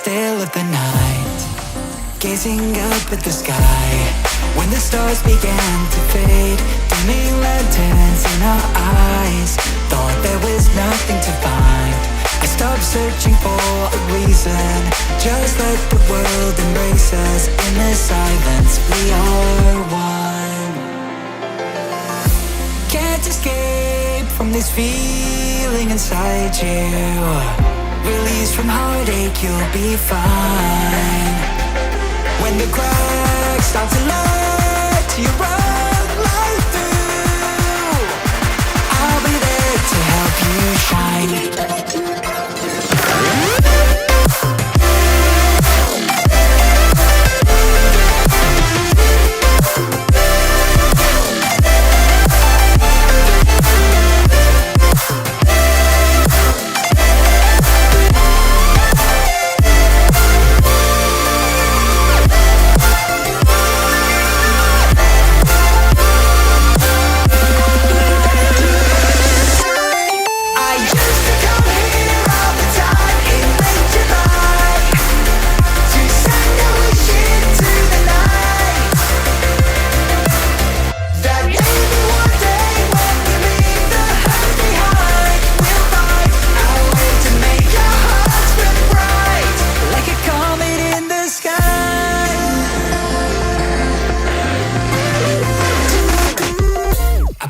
still of the night, gazing up at the sky. When the stars began to fade, dimming lanterns in our eyes, thought there was nothing to find. I stopped searching for a reason, just let the world embrace us. In the silence, we are one. Can't escape from this feeling inside you. Release from heartache, you'll be fine. When the cracks start to let you run right through, I'll be there to help you shine.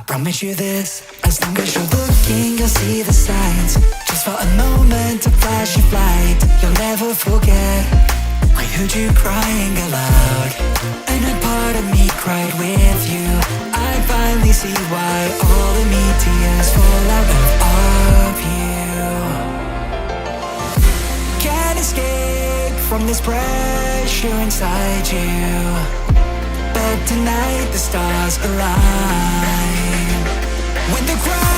Promise you this, as long as you're looking, you'll see the signs. Just for a moment, a flash of light, you'll never forget. I heard you crying aloud, and a part of me cried with you. I finally see why all the meteors fall out of you. Can't escape from this pressure inside you, but tonight the stars align. When the crowd